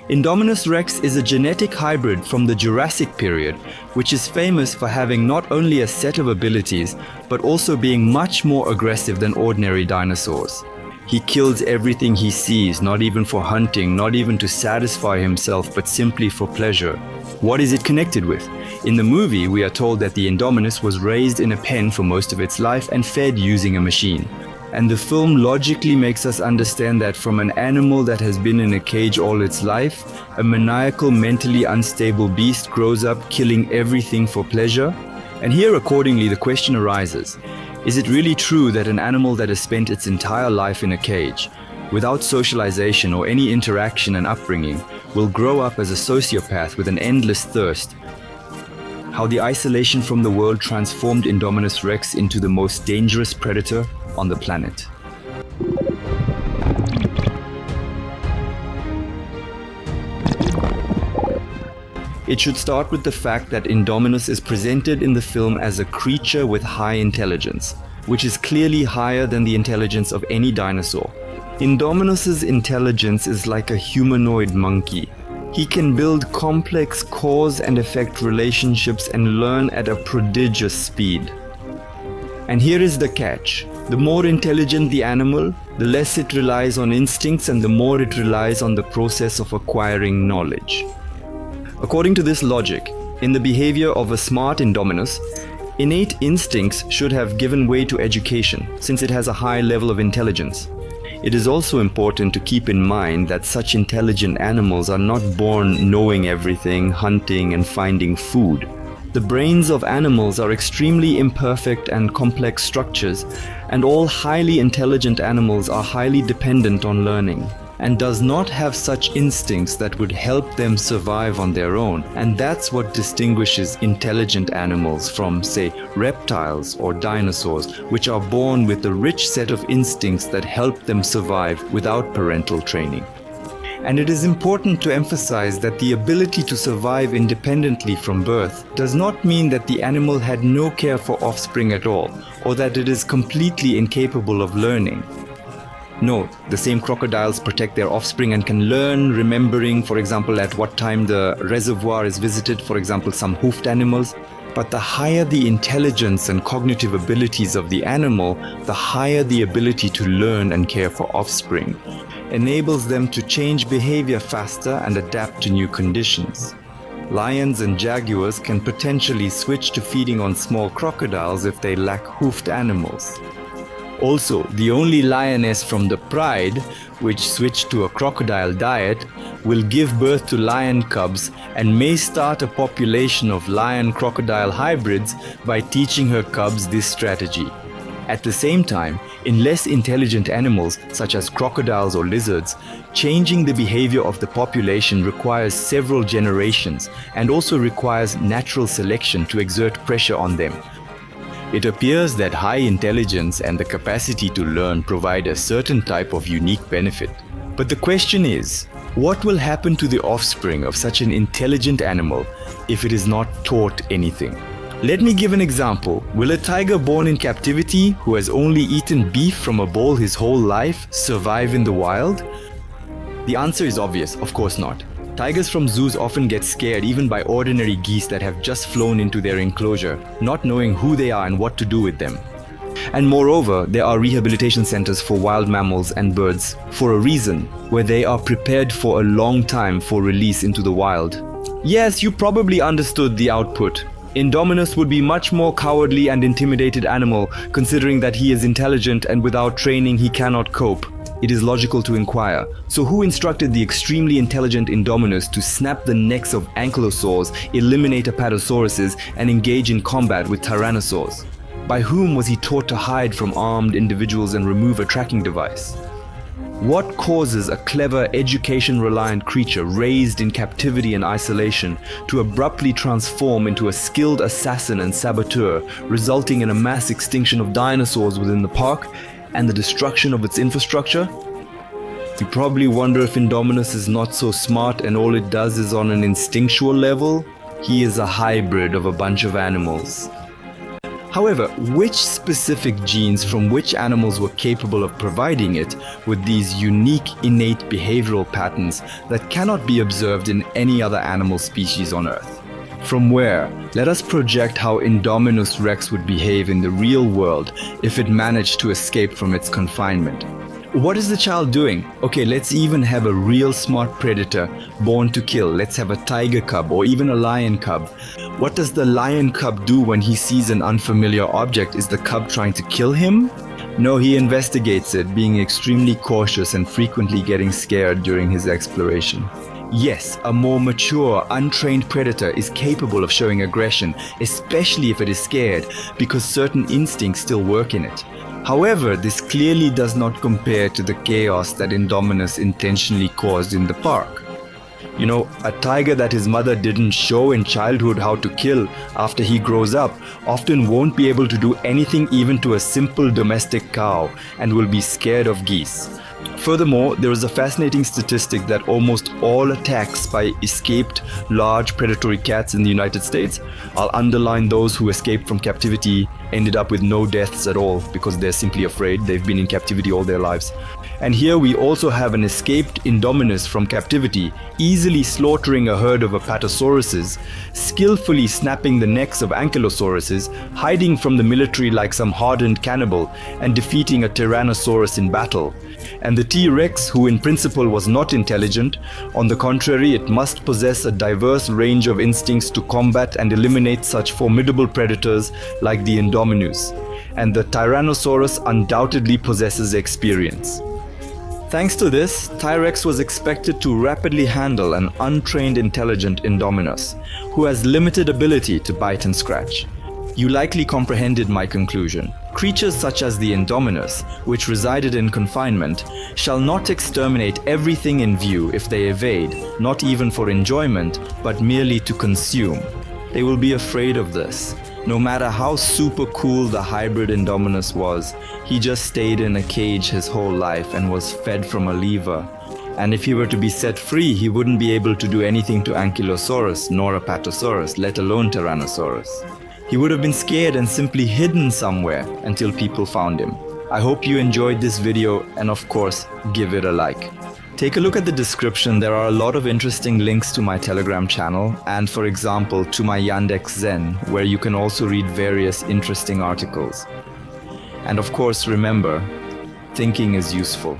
Indominus rex is a genetic hybrid from the Jurassic period, which is famous for having not only a set of abilities, but also being much more aggressive than ordinary dinosaurs. He kills everything he sees, not even for hunting, not even to satisfy himself, but simply for pleasure. What is it connected with? In the movie, we are told that the Indominus was raised in a pen for most of its life and fed using a machine. And the film logically makes us understand that from an animal that has been in a cage all its life, a maniacal, mentally unstable beast grows up killing everything for pleasure. And here accordingly the question arises, is it really true that an animal that has spent its entire life in a cage, without socialization or any interaction and upbringing, will grow up as a sociopath with an endless thirst? How the isolation from the world transformed Indominus rex into the most dangerous predator on the planet. It should start with the fact that Indominus is presented in the film as a creature with high intelligence, which is clearly higher than the intelligence of any dinosaur. Indominus's intelligence is like a humanoid monkey. He can build complex cause and effect relationships and learn at a prodigious speed. And here is the catch. The more intelligent the animal, the less it relies on instincts and the more it relies on the process of acquiring knowledge. According to this logic, in the behavior of a smart Indominus, innate instincts should have given way to education, since it has a high level of intelligence. It is also important to keep in mind that such intelligent animals are not born knowing everything, hunting and finding food. The brains of animals are extremely imperfect and complex structures, and all highly intelligent animals are highly dependent on learning, and does not have such instincts that would help them survive on their own. And that's what distinguishes intelligent animals from, say, reptiles or dinosaurs, which are born with a rich set of instincts that help them survive without parental training. And it is important to emphasize that the ability to survive independently from birth does not mean that the animal had no care for offspring at all, or that it is completely incapable of learning. No, the same crocodiles protect their offspring and can learn, remembering, for example, at what time the reservoir is visited, for example, some hoofed animals. But the higher the intelligence and cognitive abilities of the animal, the higher the ability to learn and care for offspring, enables them to change behavior faster and adapt to new conditions. Lions and jaguars can potentially switch to feeding on small crocodiles if they lack hoofed animals. Also, the only lioness from the pride, which switched to a crocodile diet, will give birth to lion cubs and may start a population of lion-crocodile hybrids by teaching her cubs this strategy. At the same time, in less intelligent animals, such as crocodiles or lizards, changing the behavior of the population requires several generations and also requires natural selection to exert pressure on them. It appears that high intelligence and the capacity to learn provide a certain type of unique benefit. But the question is, what will happen to the offspring of such an intelligent animal if it is not taught anything? Let me give an example. Will a tiger born in captivity, who has only eaten beef from a bowl his whole life, survive in the wild? The answer is obvious, of course not. Tigers from zoos often get scared even by ordinary geese that have just flown into their enclosure, not knowing who they are and what to do with them. And moreover, there are rehabilitation centers for wild mammals and birds for a reason, where they are prepared for a long time for release into the wild. Yes, you probably understood the output. Indominus would be much more cowardly and intimidated animal, considering that he is intelligent and without training he cannot cope. It is logical to inquire, so who instructed the extremely intelligent Indominus to snap the necks of ankylosaurs, eliminate apatosauruses, and engage in combat with tyrannosaurs? By whom was he taught to hide from armed individuals and remove a tracking device? What causes a clever, education-reliant creature raised in captivity and isolation to abruptly transform into a skilled assassin and saboteur, resulting in a mass extinction of dinosaurs within the park and the destruction of its infrastructure? You probably wonder if Indominus is not so smart and all it does is on an instinctual level. He is a hybrid of a bunch of animals. However, which specific genes from which animals were capable of providing it with these unique innate behavioral patterns that cannot be observed in any other animal species on Earth? From where, let us project how Indominus Rex would behave in the real world if it managed to escape from its confinement. What is the child doing? Okay, let's even have a real smart predator born to kill. Let's have a tiger cub or even a lion cub. What does the lion cub do when he sees an unfamiliar object? Is the cub trying to kill him? No, he investigates it, being extremely cautious and frequently getting scared during his exploration. Yes, a more mature, untrained predator is capable of showing aggression, especially if it is scared, because certain instincts still work in it. However, this clearly does not compare to the chaos that Indominus intentionally caused in the park. You know, a tiger that his mother didn't show in childhood how to kill after he grows up often won't be able to do anything even to a simple domestic cow and will be scared of geese. Furthermore, there is a fascinating statistic that almost all attacks by escaped large predatory cats in the United States, I'll underline those who escaped from captivity, ended up with no deaths at all because they're simply afraid. They've been in captivity all their lives. And here we also have an escaped Indominus from captivity, easily slaughtering a herd of apatosauruses, skillfully snapping the necks of ankylosauruses, hiding from the military like some hardened cannibal, and defeating a tyrannosaurus in battle. And the T-Rex, who in principle was not intelligent, on the contrary, it must possess a diverse range of instincts to combat and eliminate such formidable predators like the Indominus. And the Tyrannosaurus undoubtedly possesses experience. Thanks to this, T-Rex was expected to rapidly handle an untrained intelligent Indominus, who has limited ability to bite and scratch. You likely comprehended my conclusion. Creatures such as the Indominus, which resided in confinement, shall not exterminate everything in view if they evade, not even for enjoyment, but merely to consume. They will be afraid of this. No matter how super cool the hybrid Indominus was, he just stayed in a cage his whole life and was fed from a lever. And if he were to be set free, he wouldn't be able to do anything to Ankylosaurus nor Apatosaurus, let alone Tyrannosaurus. He would have been scared and simply hidden somewhere until people found him. I hope you enjoyed this video and of course, give it a like. Take a look at the description. There are a lot of interesting links to my Telegram channel and, for example, to my Yandex Zen, where you can also read various interesting articles. And of course, remember, thinking is useful.